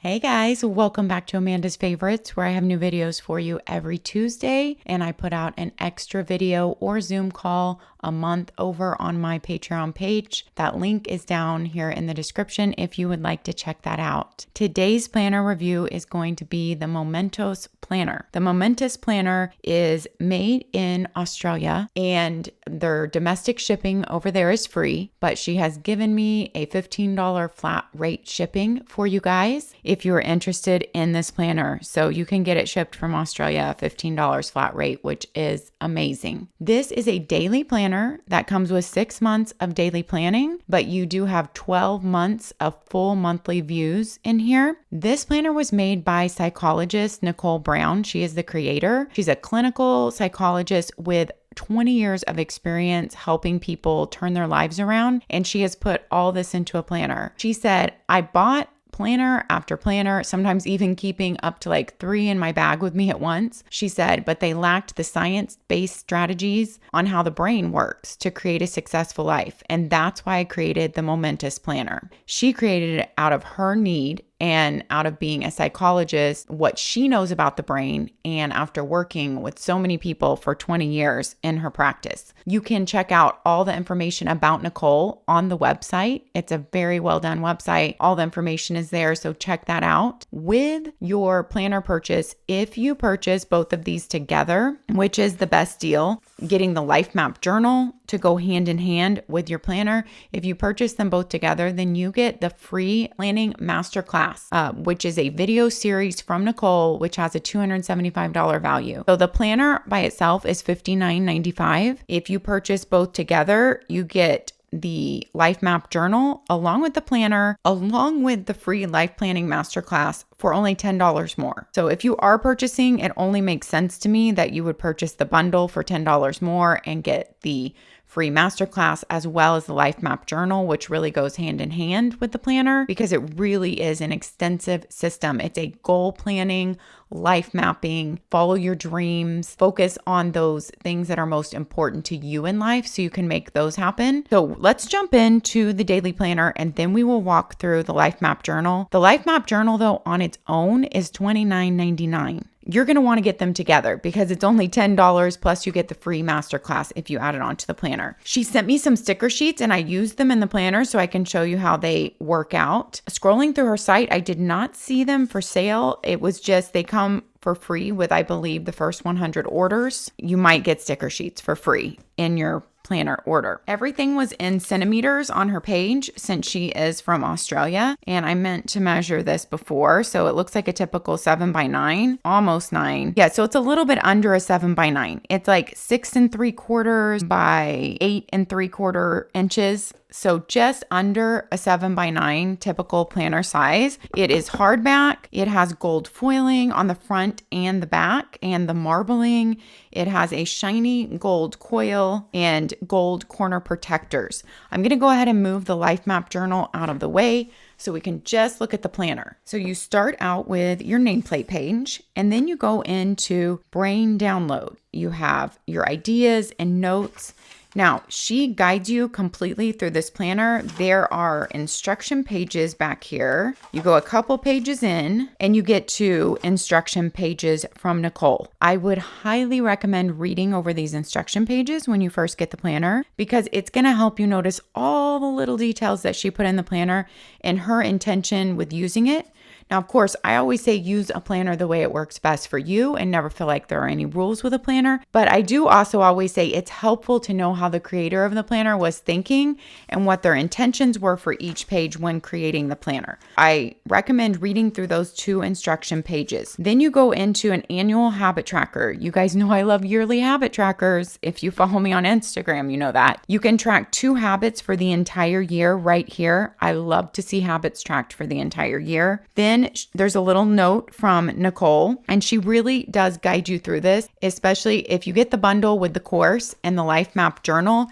Hey guys, welcome back to Amanda's Favorites, where I have new videos for you every Tuesday, and I put out an extra video or Zoom call a month over on my Patreon page. That link is down here in the description if you would like to check that out. Today's planner review is going to be the Momentous planner. The Momentous planner is made in Australia and their domestic shipping over there is free, but she has given me a $15 flat rate shipping for you guys if you're interested in this planner. So you can get it shipped from Australia, $15 flat rate, which is amazing. This is a daily planner that comes with 6 months of daily planning, but you do have 12 months of full monthly views in here. This planner was made by psychologist Nicole Brown. She is the creator. She's a clinical psychologist with 20 years of experience helping people turn their lives around, and she has put all this into a planner. She said, I bought planner after planner, sometimes even keeping up to like 3 in my bag with me at once. She said, but they lacked the science-based strategies on how the brain works to create a successful life. And that's why I created the Momentous planner. She created it out of her need and out of being a psychologist, what she knows about the brain, and after working with so many people for 20 years in her practice. You can check out all the information about Nicole on the website. It's a very well done website. All the information is there, so check that out. With your planner purchase, if you purchase both of these together, which is the best deal, getting the LifeMap journal to go hand in hand with your planner. If you purchase them both together, then you get the free planning masterclass, which is a video series from Nicole, which has a $275 value. So the planner by itself is $59.95. If you purchase both together, you get the LifeMap journal along with the planner, along with the free life planning masterclass for only $10 more. So if you are purchasing, it only makes sense to me that you would purchase the bundle for $10 more and get the free masterclass as well as the LifeMap journal, which really goes hand in hand with the planner because it really is an extensive system. It's a goal planning, life mapping, follow your dreams, focus on those things that are most important to you in life so you can make those happen. So let's jump into the daily planner and then we will walk through the LifeMap journal. The LifeMap journal though on its own is $29.99. You're going to want to get them together because it's only $10 plus you get the free masterclass if you add it onto the planner. She sent me some sticker sheets and I used them in the planner so I can show you how they work out. Scrolling through her site, I did not see them for sale. It was just they come for free with, I believe, the first 100 orders. You might get sticker sheets for free in your planner order. Everything was in centimeters on her page since she is from Australia. And I meant to measure this before. So it looks like a typical 7x9, almost 9. Yeah, so it's a little bit under a 7x9. It's like 6 3/4 by 8 3/4 inches. So just under a 7x9 typical planner size. It is hardback. It has gold foiling on the front and the back and the marbling. It has a shiny gold coil and gold corner protectors. I'm going to go ahead and move the LifeMap journal out of the way so we can just look at the planner. So you start out with your nameplate page and then you go into brain download. You have your ideas and notes. Now, she guides you completely through this planner. There are instruction pages back here. You go a couple pages in and you get to instruction pages from Nicole. I would highly recommend reading over these instruction pages when you first get the planner because it's going to help you notice all the little details that she put in the planner and her intention with using it. Now, of course, I always say use a planner the way it works best for you and never feel like there are any rules with a planner. But I do also always say it's helpful to know how the creator of the planner was thinking and what their intentions were for each page when creating the planner. I recommend reading through those 2 instruction pages. Then you go into an annual habit tracker. You guys know I love yearly habit trackers. If you follow me on Instagram, you know that. You can track 2 habits for the entire year right here. I love to see habits tracked for the entire year. Then there's a little note from Nicole, and she really does guide you through this, especially if you get the bundle with the course and the LifeMap journal.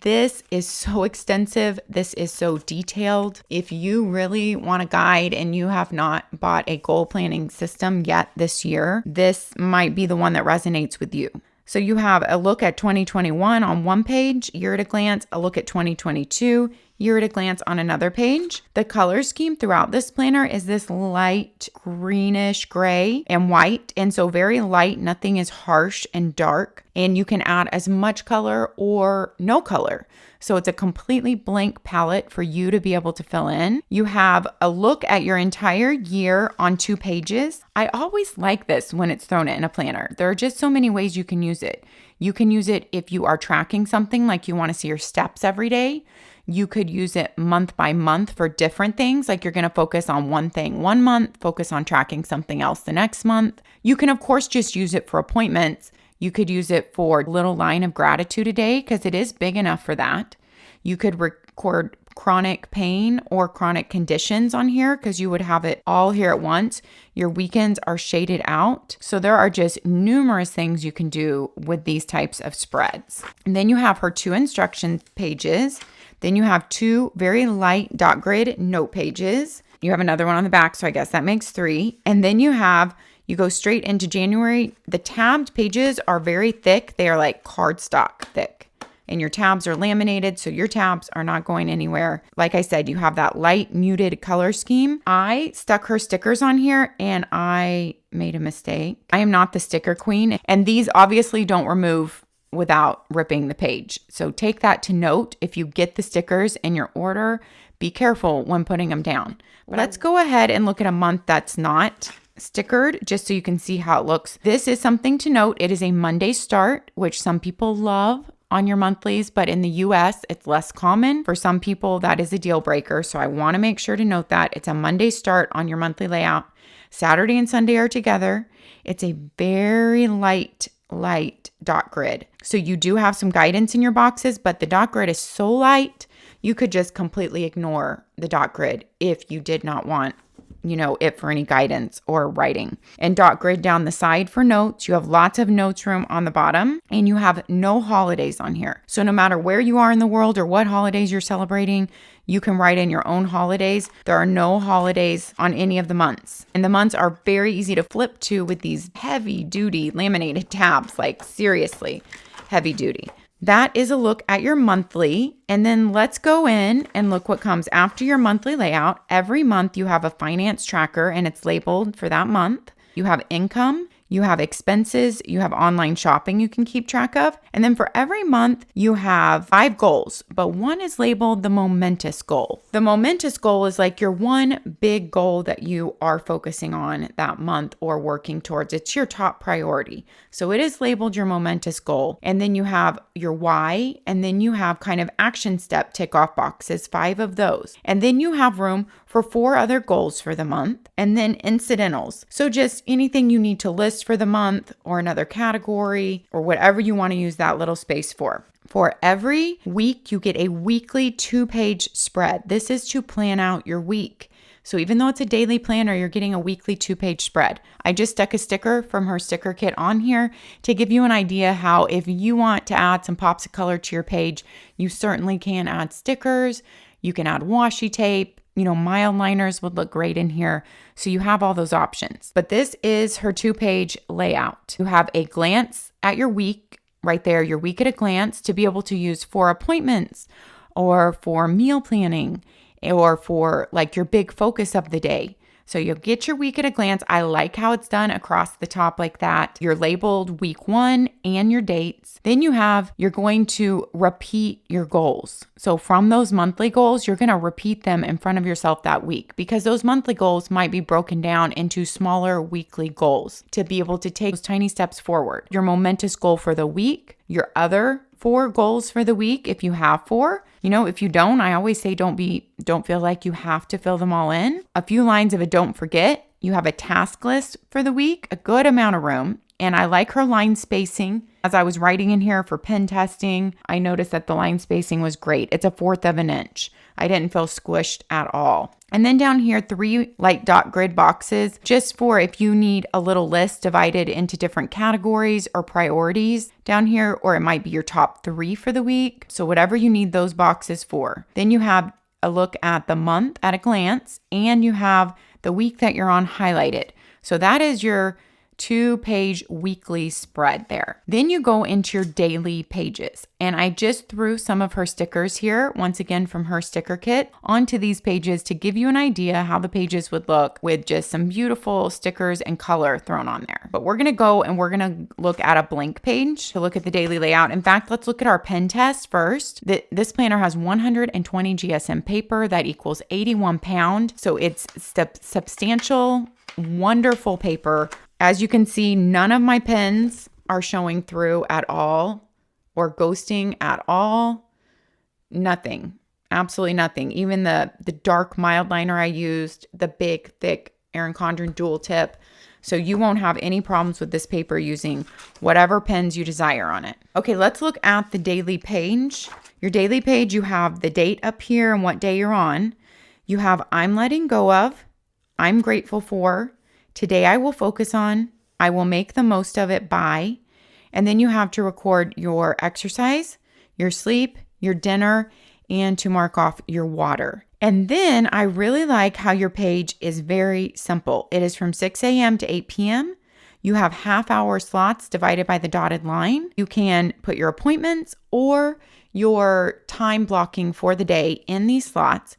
This is so extensive. This is so detailed. If you really want a guide and you have not bought a goal planning system yet this year, this might be the one that resonates with you. So you have a look at 2021 on one page, year at a glance, a look at 2022, year at a glance on another page. The color scheme throughout this planner is this light greenish gray and white. And so very light, nothing is harsh and dark. And you can add as much color or no color. So it's a completely blank palette for you to be able to fill in. You have a look at your entire year on 2 pages. I always like this when it's thrown in a planner. There are just so many ways you can use it. You can use it if you are tracking something, like you want to see your steps every day. You could use it month by month for different things, like you're going to focus on one thing one month, focus on tracking something else the next month. You can, of course, just use it for appointments. You could use it for a little line of gratitude a day because it is big enough for that. You could record chronic pain or chronic conditions on here because you would have it all here at once. Your weekends are shaded out. So there are just numerous things you can do with these types of spreads. And then you have her 2 instruction pages. Then you have 2 very light dot grid note pages. You have another one on the back, so I guess that makes 3. And then you go straight into January. The tabbed pages are very thick. They are like cardstock thick. And your tabs are laminated, so your tabs are not going anywhere. Like I said, you have that light muted color scheme. I stuck her stickers on here and I made a mistake. I am not the sticker queen, and these obviously don't remove without ripping the page. So take that to note. If you get the stickers in your order, be careful when putting them down. Let's go ahead and look at a month that's not stickered, just so you can see how it looks. This is something to note. It is a Monday start, which some people love on your monthlies, but in the US, it's less common. For some people, that is a deal breaker. So I want to make sure to note that it's a Monday start on your monthly layout. Saturday and Sunday are together. It's a very light dot grid. So you do have some guidance in your boxes, but the dot grid is so light, you could just completely ignore the dot grid if you did not want it for any guidance or writing. And dot grid down the side for notes. You have lots of notes room on the bottom, and you have no holidays on here. So no matter where you are in the world or what holidays you're celebrating, you can write in your own holidays. There are no holidays on any of the months. And the months are very easy to flip to with these heavy duty laminated tabs, like seriously heavy duty. That is a look at your monthly. And then let's go in and look what comes after your monthly layout. Every month you have a finance tracker and it's labeled for that month. You have income, you have expenses, you have online shopping you can keep track of. And then for every month, you have 5 goals, but one is labeled the Momentous goal. The Momentous goal is like your one big goal that you are focusing on that month or working towards. It's your top priority. So it is labeled your Momentous goal. And then you have your why, and then you have kind of action step tick off boxes, 5 of those. And then you have room for 4 other goals for the month, and then incidentals. So just anything you need to list for the month or another category or whatever you want to use that little space for. For every week, you get a weekly 2-page spread. This is to plan out your week. So even though it's a daily planner, you're getting a weekly 2-page spread. I just stuck a sticker from her sticker kit on here to give you an idea how if you want to add some pops of color to your page, you certainly can add stickers. You can add washi tape. Mild liners would look great in here. So you have all those options. But this is her 2-page layout. You have a glance at your week right there, your week at a glance, to be able to use for appointments or for meal planning or for like your big focus of the day. So you'll get your week at a glance. I like how it's done across the top like that. You're labeled week 1 and your dates. Then you're going to repeat your goals. So from those monthly goals, you're going to repeat them in front of yourself that week because those monthly goals might be broken down into smaller weekly goals to be able to take those tiny steps forward. Your momentous goal for the week, your other 4 goals for the week if you have 4. If you don't, I always say don't feel like you have to fill them all in. A few lines of a don't forget. You have a task list for the week, a good amount of room. And I like her line spacing. As I was writing in here for pen testing, I noticed that the line spacing was great. It's 1/4 of an inch. I didn't feel squished at all. And then down here, 3 light dot grid boxes, just for if you need a little list divided into different categories or priorities down here, or it might be your top 3 for the week. So whatever you need those boxes for. Then you have a look at the month at a glance, and you have the week that you're on highlighted. So that is your 2-page weekly spread there. Then you go into your daily pages. And I just threw some of her stickers here, once again from her sticker kit, onto these pages to give you an idea how the pages would look with just some beautiful stickers and color thrown on there. But we're going to go and we're going to look at a blank page to look at the daily layout. In fact, let's look at our pen test first. This planner has 120 GSM paper that equals 81 pounds. So it's substantial, wonderful paper. As you can see, none of my pens are showing through at all or ghosting at all. Nothing, absolutely nothing. Even the dark mild liner I used, the big, thick Erin Condren dual tip. So you won't have any problems with this paper using whatever pens you desire on it. Okay, let's look at the daily page. Your daily page, you have the date up here and what day you're on. You have I'm letting go of, I'm grateful for, today I will focus on, I will make the most of it by, and then you have to record your exercise, your sleep, your dinner, and to mark off your water. And then I really like how your page is very simple. It is from 6 a.m. to 8 p.m. You have half-hour slots divided by the dotted line. You can put your appointments or your time blocking for the day in these slots.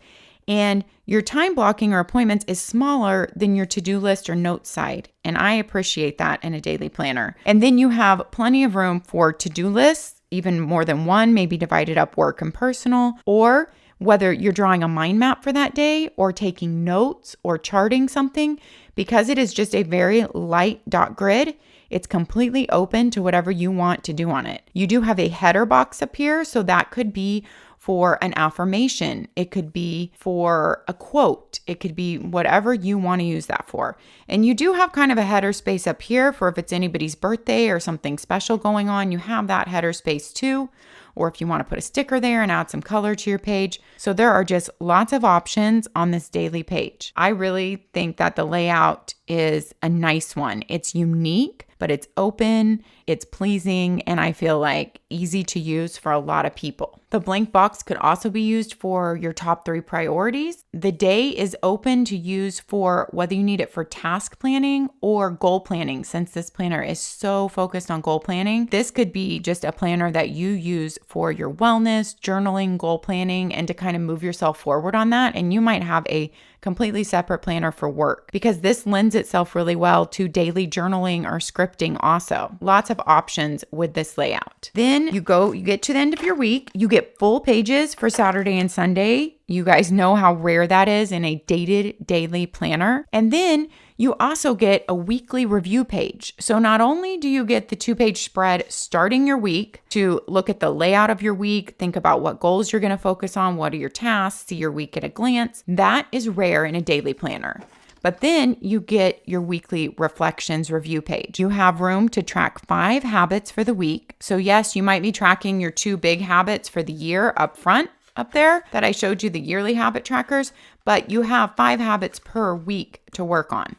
And your time blocking or appointments is smaller than your to-do list or notes side. And I appreciate that in a daily planner. And then you have plenty of room for to-do lists, even more than one, maybe divided up work and personal, or whether you're drawing a mind map for that day or taking notes or charting something. Because it is just a very light dot grid, it's completely open to whatever you want to do on it. You do have a header box up here, so that could be for an affirmation. It could be for a quote. It could be whatever you want to use that for. And you do have kind of a header space up here for if it's anybody's birthday or something special going on, you have that header space too. Or if you want to put a sticker there and add some color to your page. So there are just lots of options on this daily page. I really think that the layout is a nice one. It's unique, but it's open, it's pleasing, and I feel like easy to use for a lot of people. The blank box could also be used for your top 3 priorities. The day is open to use for whether you need it for task planning or goal planning. Since this planner is so focused on goal planning, this could be just a planner that you use for your wellness, journaling, goal planning, and to kind of move yourself forward on that. And you might have a completely separate planner for work because this lends itself really well to daily journaling or scripting also. Lots of options with this layout. Then you get to the end of your week, you get full pages for Saturday and Sunday. You guys know how rare that is in a dated daily planner. And then you also get a weekly review page. So not only do you get the 2-page spread starting your week to look at the layout of your week, think about what goals you're going to focus on, what are your tasks, see your week at a glance. That is rare in a daily planner. But then you get your weekly reflections review page. You have room to track 5 habits for the week. So yes, you might be tracking your 2 big habits for the year up front, up there that I showed you, the yearly habit trackers, but you have 5 habits per week to work on,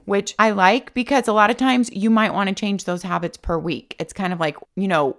which I like because a lot of times you might want to change those habits per week. It's kind of like,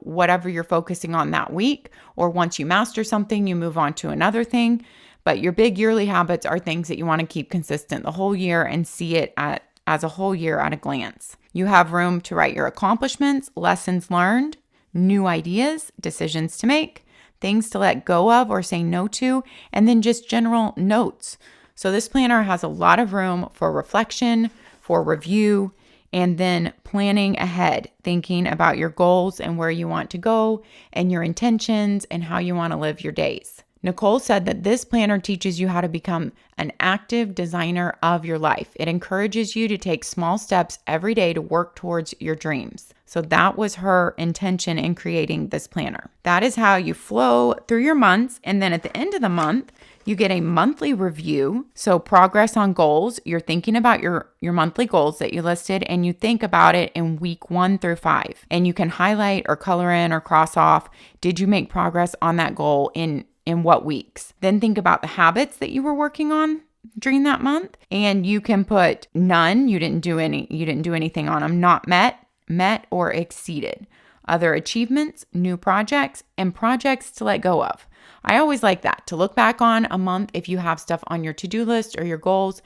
whatever you're focusing on that week, or once you master something, you move on to another thing. But your big yearly habits are things that you want to keep consistent the whole year and see it as a whole year at a glance. You have room to write your accomplishments, lessons learned, new ideas, decisions to make, things to let go of or say no to, and then just general notes. So this planner has a lot of room for reflection, for review, and then planning ahead, thinking about your goals and where you want to go and your intentions and how you want to live your days. Nicole said that this planner teaches you how to become an active designer of your life. It encourages you to take small steps every day to work towards your dreams. So that was her intention in creating this planner. That is how you flow through your months. And then at the end of the month, you get a monthly review. So progress on goals. You're thinking about your monthly goals that you listed, and you think about it in week 1 through 5. And you can highlight or color in or cross off, did you make progress on that goal in what weeks? Then think about the habits that you were working on during that month. And you can put none, you didn't do anything on them, not met or exceeded. Other achievements, new projects, and projects to let go of. I always like that, to look back on a month if you have stuff on your to-do list or your goals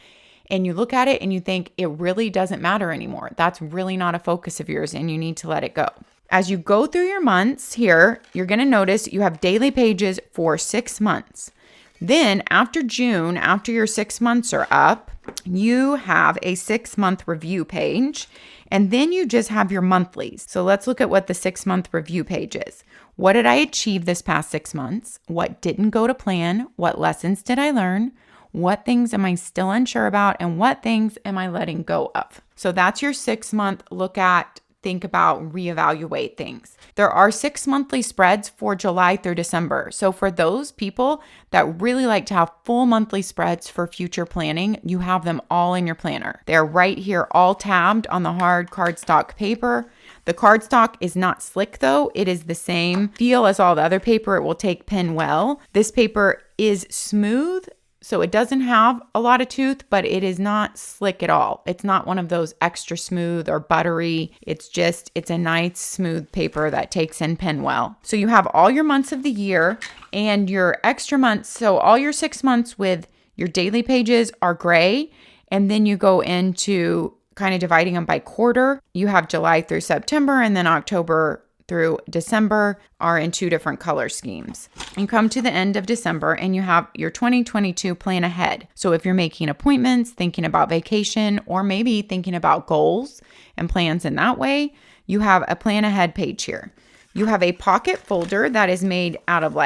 and you look at it and you think it really doesn't matter anymore. That's really not a focus of yours and you need to let it go. As you go through your months here, you're going to notice you have daily pages for 6 months. Then after June, after your 6 months are up, you have a 6-month review page, and then you just have your monthlies. So let's look at what the 6-month review page is. What did I achieve this past 6 months? What didn't go to plan? What lessons did I learn? What things am I still unsure about? And what things am I letting go of? So that's your 6-month look at, think about, reevaluate things. There are 6 monthly spreads for July through December. So for those people that really like to have full monthly spreads for future planning, you have them all in your planner. They're right here, all tabbed on the hard cardstock paper. The cardstock is not slick though. It is the same feel as all the other paper. It will take pen well. This paper is smooth, so it doesn't have a lot of tooth, but it is not slick at all. It's not one of those extra smooth or buttery. It's a nice smooth paper that takes in pen well. So you have all your months of the year and your extra months. So all your 6 months with your daily pages are gray. And then you go into kind of dividing them by quarter. You have July through September, and then October through December are in 2 different color schemes. You come to the end of December and you have your 2022 plan ahead. So if you're making appointments, thinking about vacation, or maybe thinking about goals and plans in that way, you have a plan ahead page here. You have a pocket folder that is made out of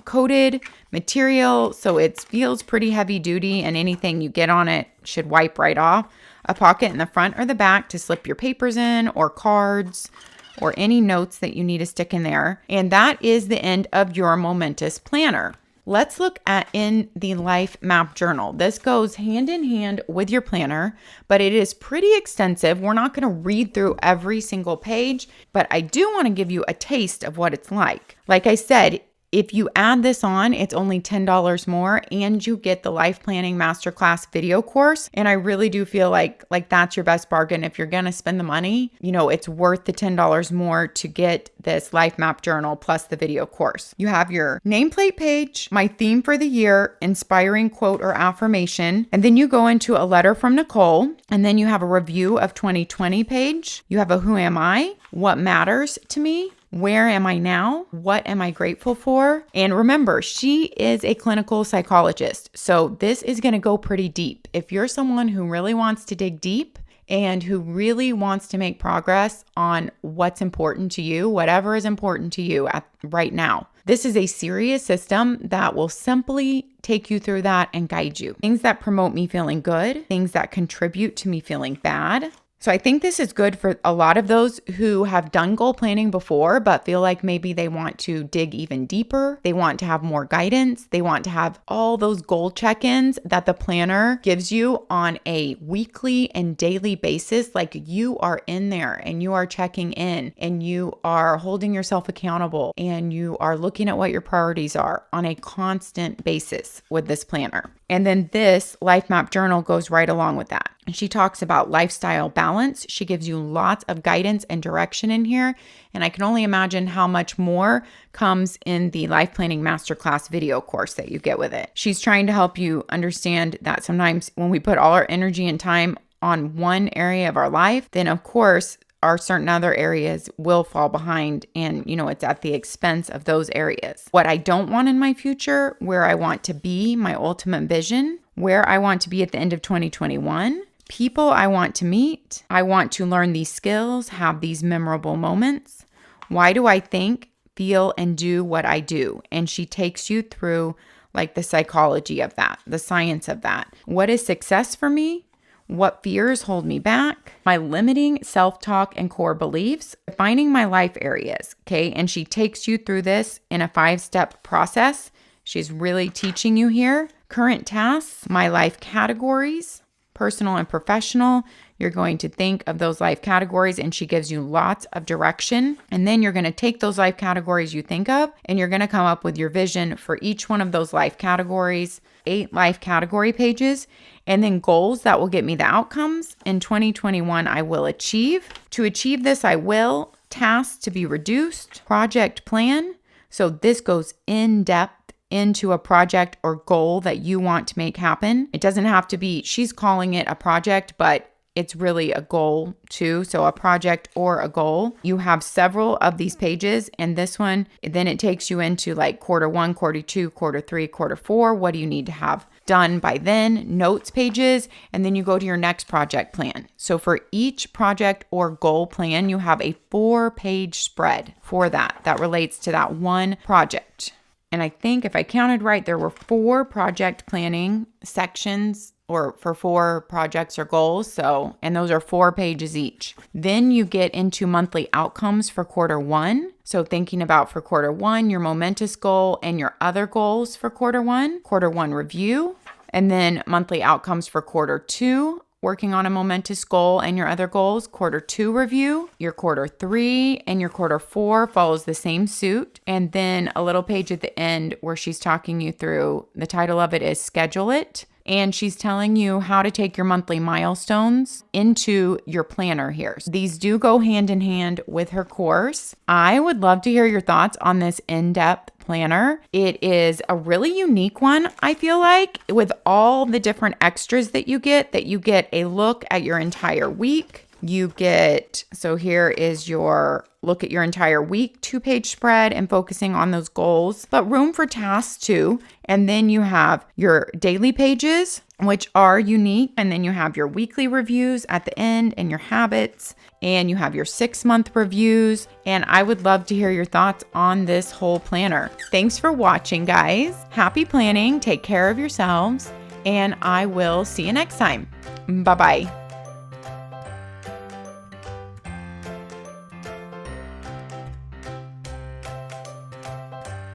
coated material, so it feels pretty heavy duty and anything you get on it should wipe right off. A pocket in the front or the back to slip your papers in, or cards, or any notes that you need to stick in there. And that is the end of your Momentous planner. Let's look at in the LifeMap journal. This goes hand in hand with your planner, but it is pretty extensive. We're not going to read through every single page, but I do want to give you a taste of what it's like. Like I said, if you add this on, it's only $10 more, and you get the Life Planning Masterclass video course. And I really do feel like that's your best bargain. If you're going to spend the money, it's worth the $10 more to get this LifeMap journal plus the video course. You have your nameplate page, my theme for the year, inspiring quote or affirmation. And then you go into a letter from Nicole, and then you have a review of 2020 page. You have a who am I, what matters to me, where am I now? What am I grateful for? And remember, she is a clinical psychologist. So this is going to go pretty deep. If you're someone who really wants to dig deep and who really wants to make progress on what's important to you, whatever is important to you right now, this is a serious system that will simply take you through that and guide you. Things that promote me feeling good, things that contribute to me feeling bad. So I think this is good for a lot of those who have done goal planning before, but feel like maybe they want to dig even deeper. They want to have more guidance. They want to have all those goal check-ins that the planner gives you on a weekly and daily basis. Like you are in there and you are checking in and you are holding yourself accountable and you are looking at what your priorities are on a constant basis with this planner. And then this LifeMap journal goes right along with that. She talks about lifestyle balance. She gives you lots of guidance and direction in here. And I can only imagine how much more comes in the Life Planning Masterclass video course that you get with it. She's trying to help you understand that sometimes when we put all our energy and time on one area of our life, then of course, our certain other areas will fall behind, and it's at the expense of those areas. What I don't want in my future, where I want to be, my ultimate vision, where I want to be at the end of 2021, people I want to meet. I want to learn these skills, have these memorable moments. Why do I think, feel, and do what I do? And she takes you through the psychology of that, the science of that. What is success for me? What fears hold me back? My limiting self-talk and core beliefs, defining my life areas, okay? And she takes you through this in a 5-step process. She's really teaching you here. Current tasks, my life categories, personal and professional. You're going to think of those life categories, and she gives you lots of direction. And then you're going to take those life categories you think of, and you're going to come up with your vision for each one of those life categories, 8 life category pages, and then goals that will get me the outcomes in 2021 I will achieve. To achieve this, I will. Tasks to be reduced, project plan. So this goes in depth into a project or goal that you want to make happen. It doesn't have to be, she's calling it a project, but it's really a goal too. So a project or a goal. You have several of these pages, and this one, then it takes you into like quarter 1, quarter 2, quarter 3, quarter 4. What do you need to have done by then? Notes pages, and then you go to your next project plan. So for each project or goal plan, you have a 4-page spread for that relates to that one project. And I think if I counted right, there were 4 project planning sections or for 4 projects or goals. So, and those are 4 pages each. Then you get into monthly outcomes for quarter 1. So thinking about for quarter 1, your Momentous goal and your other goals for quarter 1 review, and then monthly outcomes for quarter 2, working on a Momentous goal and your other goals, quarter 2 review. Your quarter 3 and your quarter 4 follows the same suit. And then a little page at the end where she's talking you through, the title of it is Schedule It. And she's telling you how to take your monthly milestones into your planner here. So these do go hand in hand with her course. I would love to hear your thoughts on this in-depth planner. It is a really unique one, I feel like, with all the different extras that you get a look at your entire week. You get, so here is your look at your entire week, 2-page spread and focusing on those goals, but room for tasks too. And then you have your daily pages, which are unique. And then you have your weekly reviews at the end and your habits, and you have your 6-month reviews. And I would love to hear your thoughts on this whole planner. Thanks for watching, guys. Happy planning. Take care of yourselves, and I will see you next time. Bye-bye.